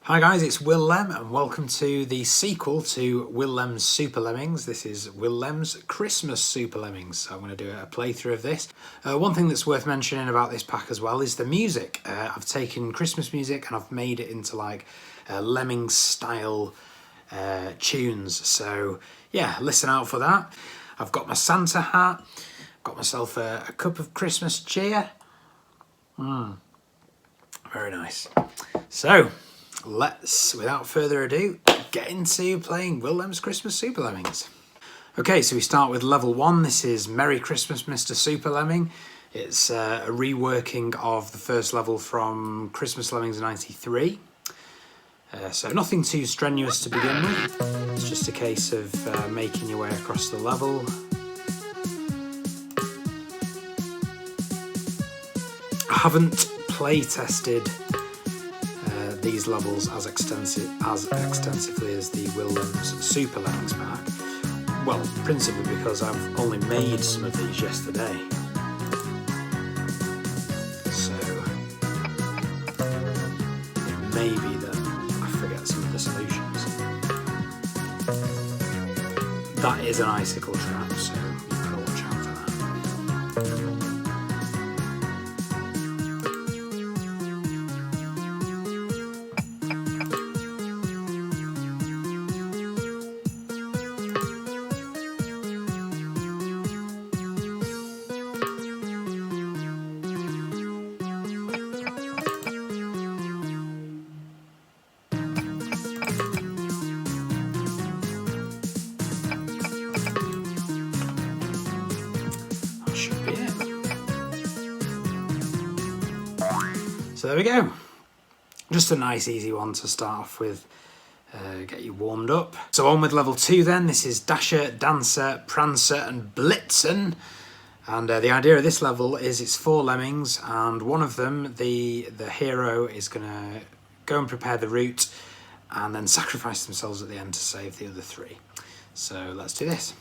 Hi guys, it's WillLem and welcome to the sequel to WillLem's SUPERLEMMINGS. This is WillLem's Christmas SUPERLEMMINGs. So I'm going to do a playthrough of this. One thing that's worth mentioning about this pack as well is the music. I've taken Christmas music and I've made it into like Lemmings style tunes. So yeah, listen out for that. I've got my Santa hat, got myself a cup of Christmas cheer. Very nice. So let's, without further ado, get into playing WillLem's Christmas SUPERLEMMINGS. Okay, so we start with level 1. This is Merry Christmas, Mr. SUPERLEMMING. It's a reworking of the first level from Christmas Lemmings '93. So nothing too strenuous to begin with. It's just a case of making your way across the level. I haven't play tested these levels as extensively as the WillLem's SUPERLEMMINGs pack. Well, principally because I've only made some of these yesterday. So it may be that I forget some of the solutions. That is an icicle trap, so you've got to watch out for that. So there we go. Just a nice easy one to start off with, get you warmed up. So on with level 2 then. This is Dasher, Dancer, Prancer and BLITZEN. And the idea of this level is it's 4 lemmings and one of them, the hero, is going to go and prepare the route and then sacrifice themselves at the end to save the other 3. So let's do this.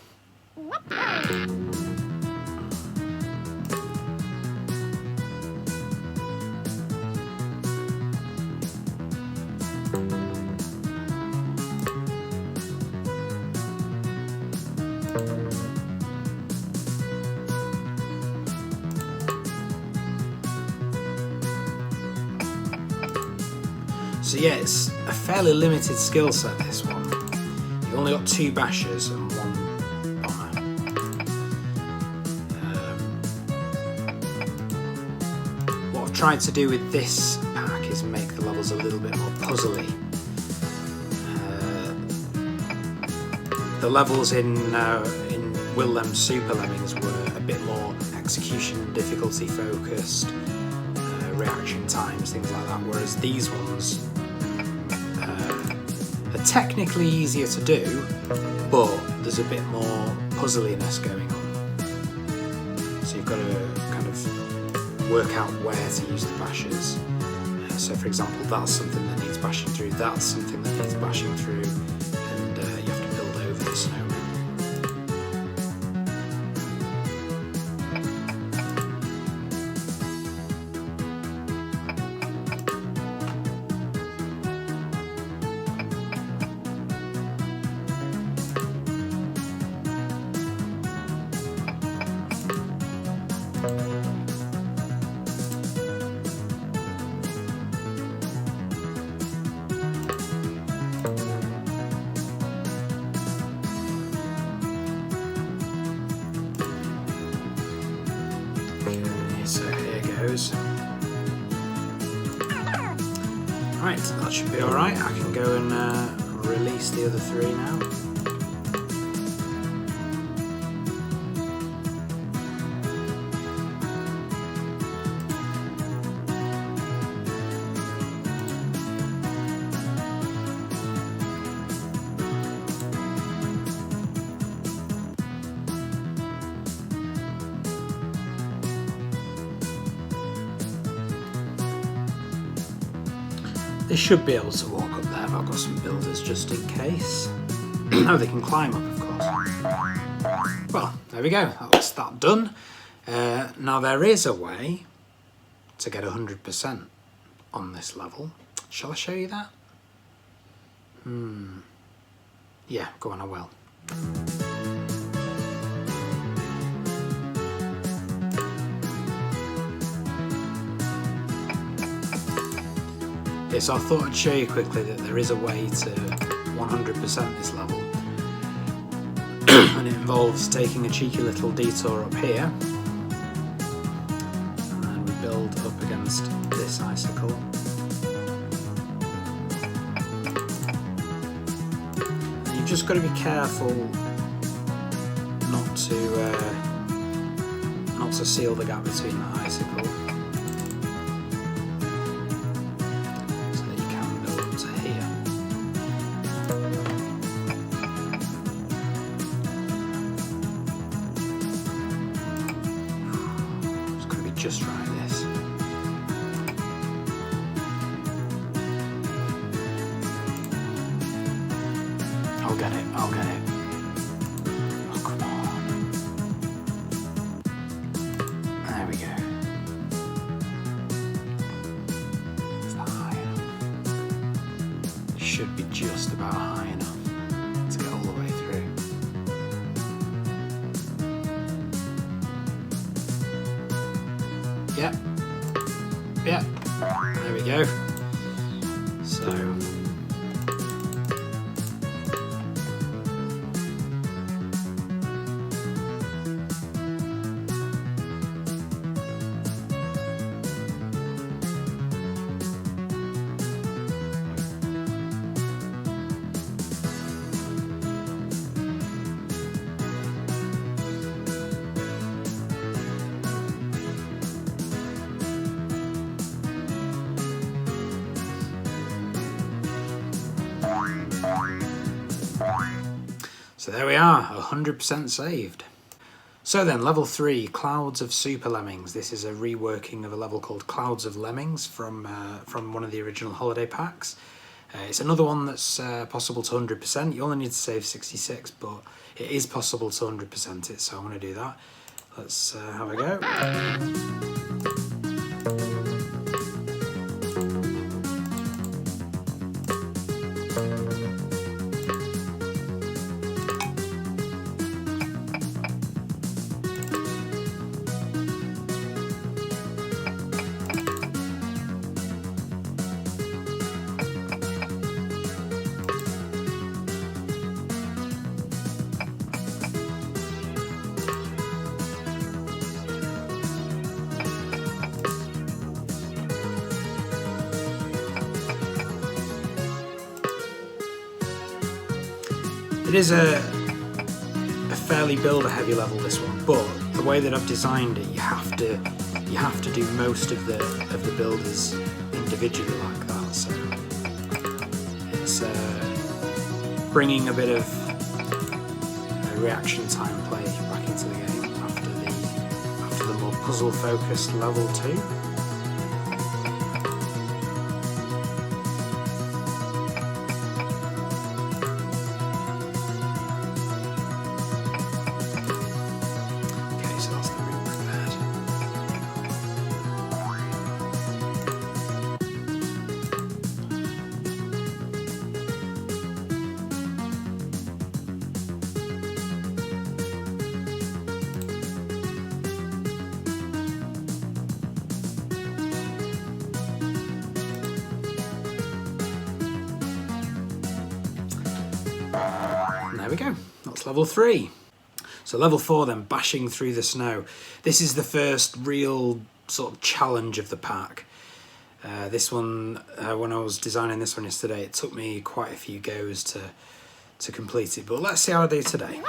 So yeah, it's a fairly limited skill set, this one. You've only got 2 bashers and 1 bomber. What I've tried to do with this pack is make the levels a little bit more puzzly. The levels in WillLem's SUPERLEMMINGs were a bit more execution and difficulty focused, reaction times, things like that, whereas these ones are technically easier to do, but there's a bit more puzzliness going on. So you've got to kind of work out where to use the bashers. So for example, that's something that needs bashing through, that's something that needs bashing through, and you have to build over the snowman. So here goes. Right, that should be alright. I can go and release the other 3 now. They should be able to walk up there, but I've got some builders just in case. Oh, they can climb up, of course. Well, there we go. That's that done. Now there is a way to get 100% on this level. Shall I show you that? Yeah, go on, I will. Okay, so I thought I'd show you quickly that there is a way to 100% this level. And it involves taking a cheeky little detour up here. And then we build up against this icicle. And you've just got to be careful not to seal the gap between that icicle. Just try this. I'll get it, I'll get it. Oh, come on. There we go. Is that high enough? It should be just about high enough to get all the way through. Yep. Yep. There we go. So. So there we are, 100% saved. So then, level 3, Clouds of SUPERLEMMINGS. This is a reworking of a level called Clouds of Lemmings from one of the original holiday packs. It's another one that's possible to 100%. You only need to save 66, but it is possible to 100% it, so I'm going to do that. Let's have a go. It is a fairly builder-heavy level, this one, but the way that I've designed it, you have to do most of the builders individually like that. So it's bringing a bit of reaction time play back into the game after the more puzzle-focused level 2. There we go, that's level 3. So level 4 then, Bashing Through the Snow. This is the first real sort of challenge of the pack. This one, when I was designing this one yesterday, it took me quite a few goes to complete it, but let's see how I do today.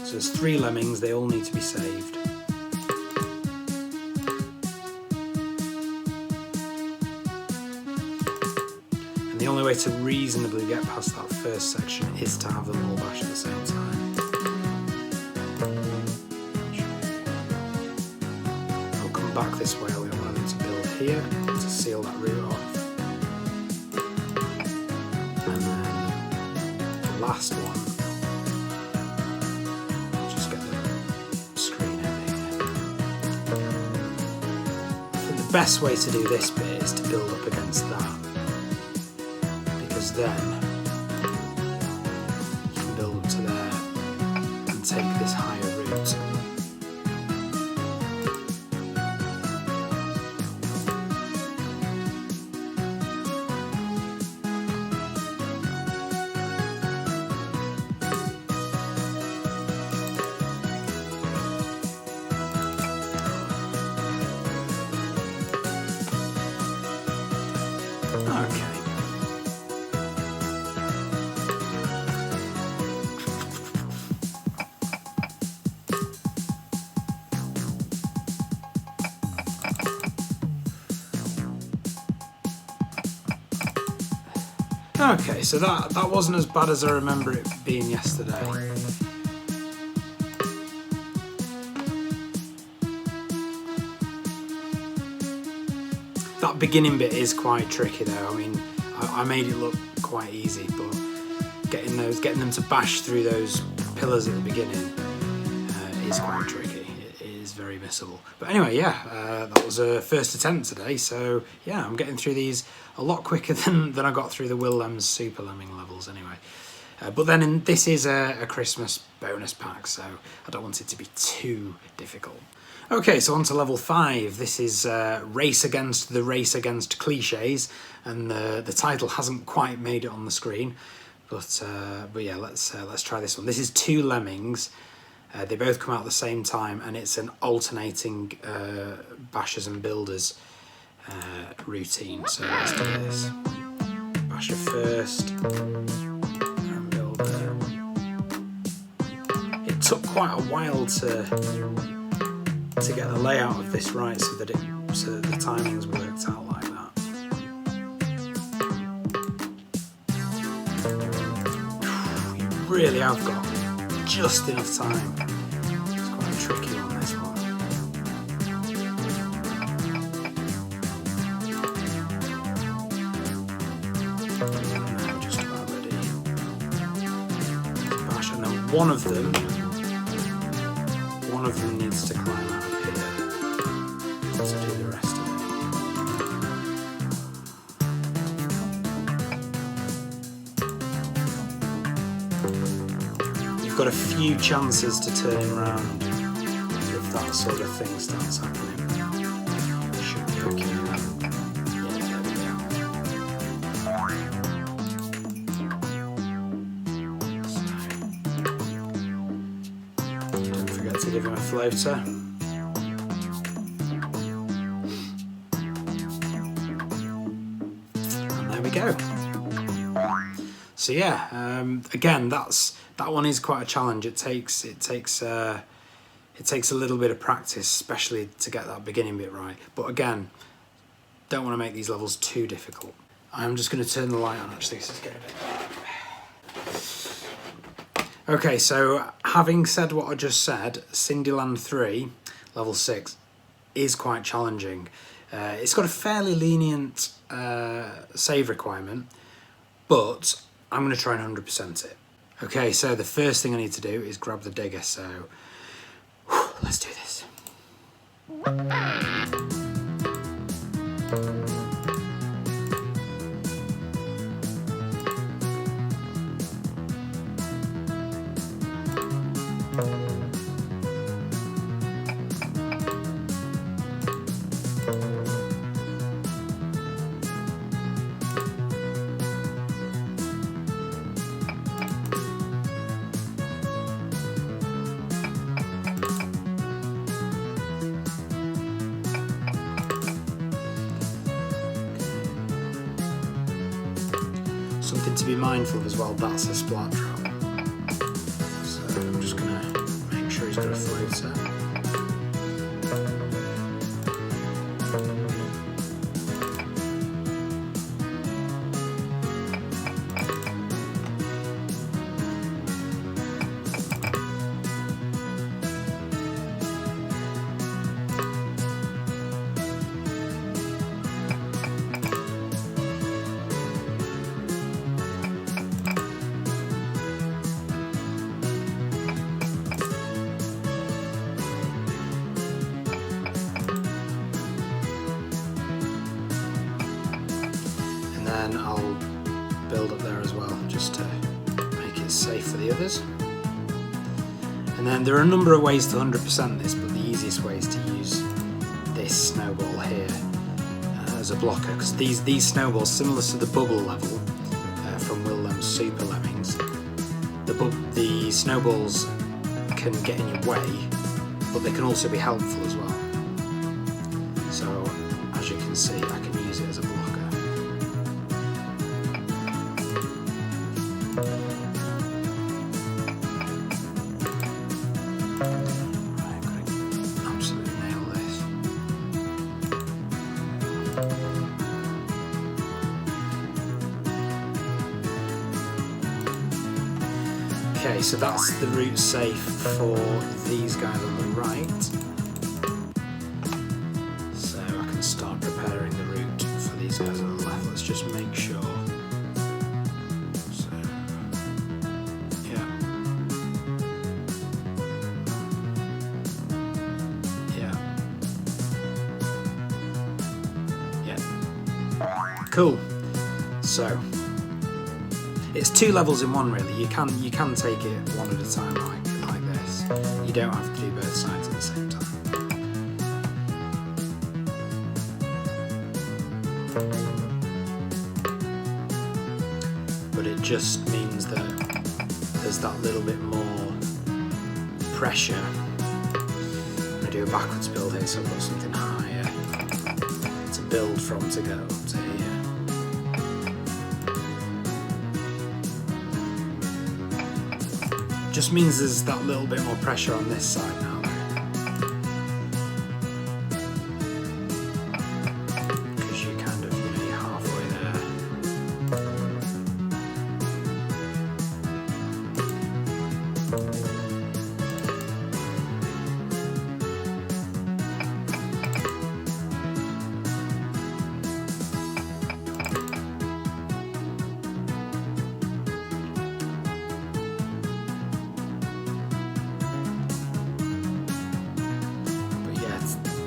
So there's 3 lemmings, they all need to be saved. The only way to reasonably get past that first section is to have them all bash at the same time. I'll come back this way, I'll allow them to build here to seal that route off. And then the last one, I'll just get the screen heavy. I think the best way to do this bit is to build up against that. then you can build up to there and take this higher route. Okay, so that wasn't as bad as I remember it being yesterday. That beginning bit is quite tricky though. I mean, I made it look quite easy, but getting them to bash through those pillars at the beginning is quite tricky. It is very missable. But anyway, yeah, that was a first attempt today. So yeah, I'm getting through these a lot quicker than I got through the WillLem's Super Lemming levels anyway. But then this is a Christmas bonus pack, so I don't want it to be too difficult. Okay, so on to level 5. This is Race Against Cliches, and the title hasn't quite made it on the screen, but yeah, let's try this one. This is 2 lemmings. They both come out at the same time, and it's an alternating bashers and builders routine. So let's do this. Basher first, and builder. It took quite a while to get the layout of this right, so that the timings worked out like that. You really have got just enough time. It's quite tricky on this one. Now just about ready. Bash, and then one of them needs to climb out of here to do the rest of it. You've got a few chances to turn him around if that sort of thing starts happening. Should be okay now. Yeah, there we go. Don't forget to give him a floater. And there we go. So yeah, again, that one is quite a challenge. It takes a little bit of practice, especially to get that beginning bit right. But again, don't want to make these levels too difficult. I'm just going to turn the light on. Actually, this is getting a bit dark. Okay, so having said what I just said, Cindyland 3, level 6, is quite challenging. It's got a fairly lenient save requirement, but I'm going to try and 100% it. Okay, so the first thing I need to do is grab the digger, so let's do this. Something to be mindful of as well, that's a splat trap. So I'm just going to make sure he's got a floater. Then I'll build up there as well, just to make it safe for the others. And then there are a number of ways to 100% this, but the easiest way is to use this snowball here as a blocker, because these snowballs, similar to the bubble level from WillLem's SUPERLEMMINGS, the snowballs can get in your way, but they can also be helpful as well. So as you can see, I can use it as a blocker. Right, I'm going to absolutely nail this. Okay, so that's the route safe for these guys on the right. So I can start preparing the route for these guys on the left. Let's just make sure. So, yeah. Yeah. Cool. So it's two levels in one, really. You can take it one at a time like this. You don't have to do both sides at the same time. But it just means that there's that little bit more pressure. I'm going to do a backwards build here, so I've got something higher to build from to go up to here. Just means there's that little bit more pressure on this side now, because you're kind of, you're halfway there.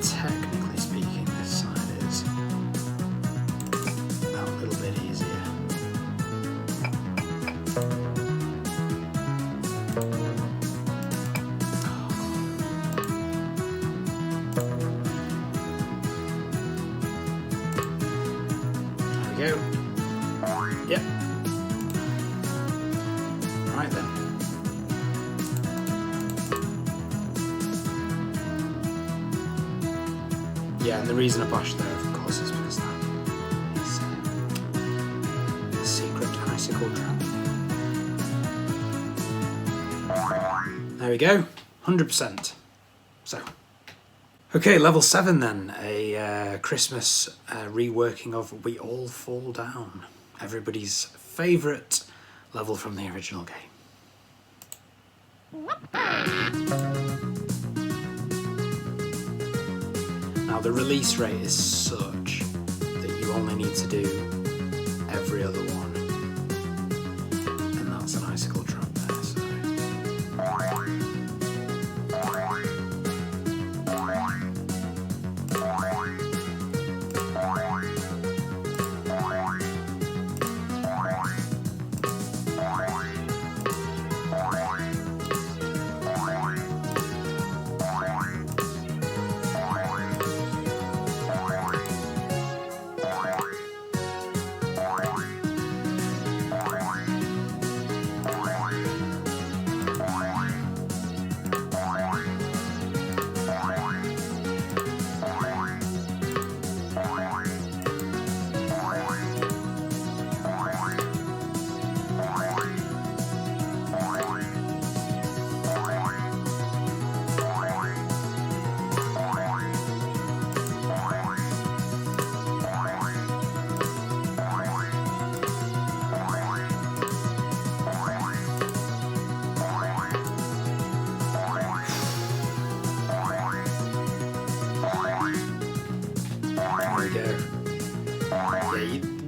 Technically speaking, this side is a little bit easier. There we go. Yep. Right then. Yeah, and the reason I pushed there, of course, is because that is a secret icicle trap. There we go, 100%. So, okay, level 7 then, a Christmas reworking of We All Fall Down, everybody's favourite level from the original game. Now the release rate is such that you only need to do every other one, and that's an icicle trap there. So.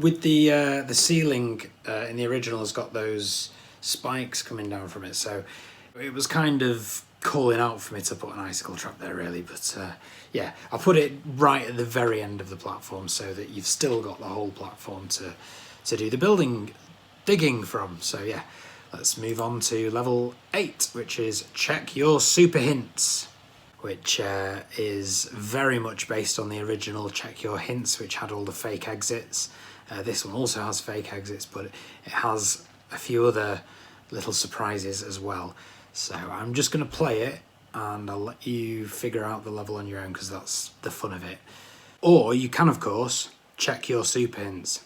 With the ceiling in the original has got those spikes coming down from it, so it was kind of calling out for me to put an icicle trap there really, but yeah, I put it right at the very end of the platform so that you've still got the whole platform to do the building digging from. So yeah, let's move on to level 8, which is check your super hints, which is very much based on the original Check Your Hints, which had all the fake exits. This one also has fake exits, but it has a few other little surprises as well. So I'm just going to play it and I'll let you figure out the level on your own, because that's the fun of it. Or you can, of course, check your super hints.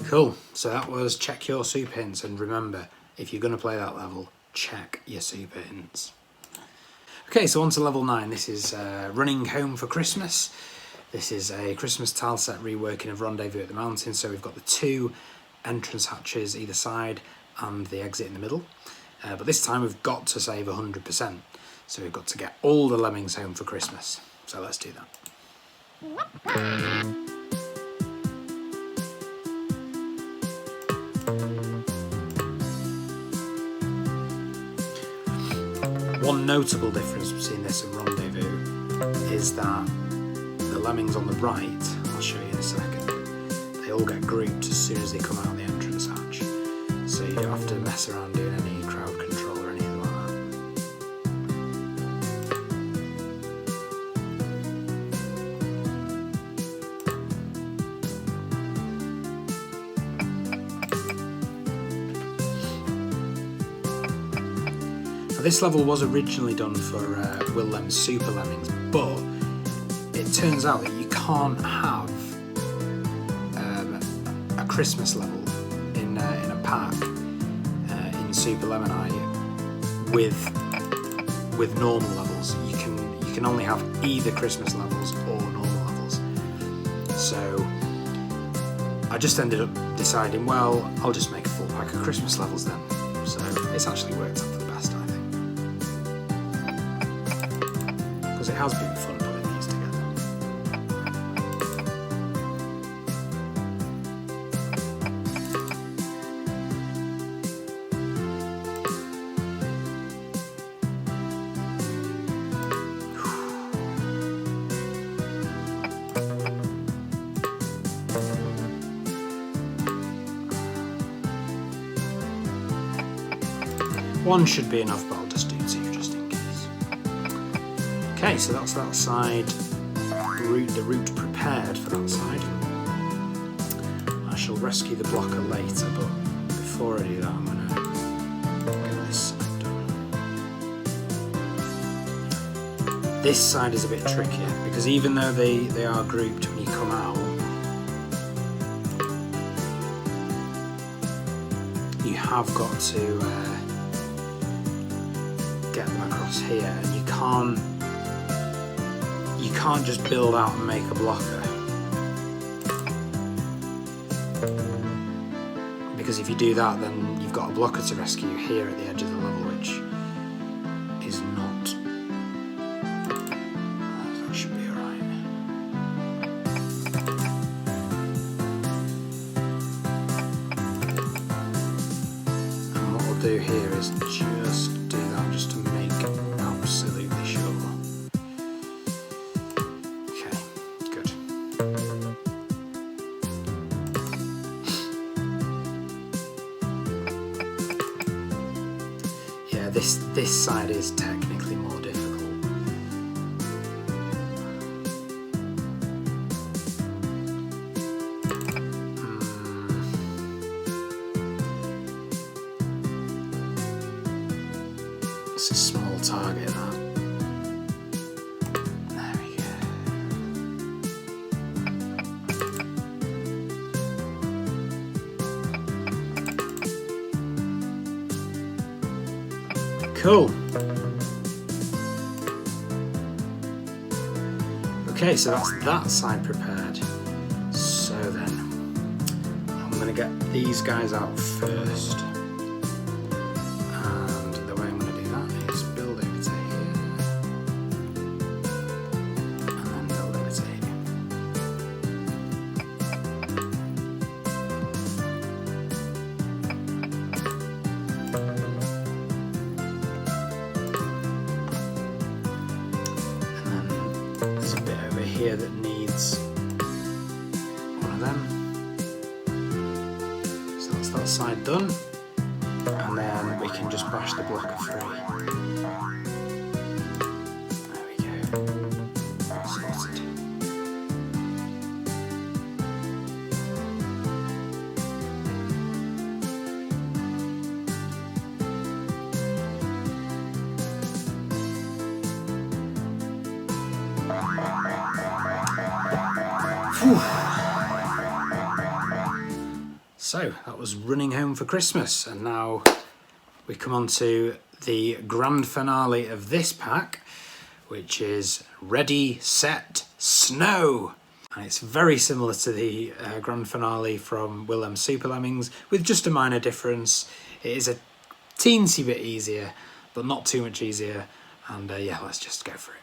Cool, so that was check your super hints, and remember, if you're going to play that level, check your super hints. Okay, so on to level 9. This is Running Home for Christmas. This is a Christmas tile set reworking of Rendezvous at the Mountain, so we've got the 2 entrance hatches either side and the exit in the middle. But this time we've got to save 100%, so we've got to get all the lemmings home for Christmas. So let's do that. One notable difference between this and Rendezvous is that the lemmings on the right, I'll show you in a second, they all get grouped as soon as they come out the entrance hatch. So you don't have to mess around doing any crowd control or anything like This level was originally done for WillLem's SUPERLEMMINGS, but it turns out that you can't have a Christmas level in a pack in SUPERLEMMINI with normal levels. You can only have either Christmas levels or normal levels. So I just ended up deciding, well, I'll just make a full pack of Christmas levels then. So it's actually worked out for the best, I think. Because it has been fun putting these together. One should be enough, but I'll just do 2 just in case. Okay, so that's that side, the route prepared for that side. I shall rescue the blocker later, but before I do that, I'm going to get this done. This side is a bit trickier because even though they are grouped when you come out, you have got to get them across here, and you can't just build out and make a blocker, because if you do that then you've got a blocker to rescue here at the edge of the level, which is not, that should be alright. And what we'll do here is just do that just to make absolutely sure. Okay, good. Yeah, this side is technically more difficult. It's a small target, that. There we go. Cool. Okay, so that's that side prepared. So then, I'm going to get these guys out first. And the way I'm going to do that is build over to here. And then build over to here. There's a bit over here that needs one of them. So that's that side done. And then we can just bash the blocker free. There we go. Sorted. So that was running home for Christmas, and now we come on to the grand finale of this pack, which is Ready, Set, Snow. And it's very similar to the grand finale from WillLem's SUPERLEMMINGS, with just a minor difference. It is a teensy bit easier, but not too much easier. And yeah, let's just go for it.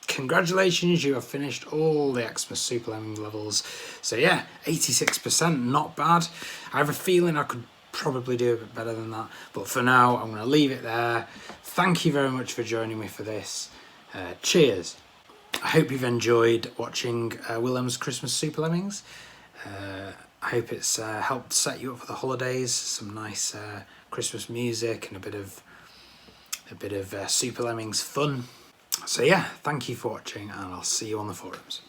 Congratulations, you have finished all the Xmas SUPERLEMMING levels. So yeah, 86%, not bad. I have a feeling I could probably do a bit better than that, but for now I'm going to leave it there. Thank you very much for joining me for this. Cheers. I hope you've enjoyed watching WillLem's Christmas SUPERLEMMINGS. I hope it's helped set you up for the holidays, some nice Christmas music and a bit of SUPERLEMMINGS fun. So yeah, thank you for watching, and I'll see you on the forums.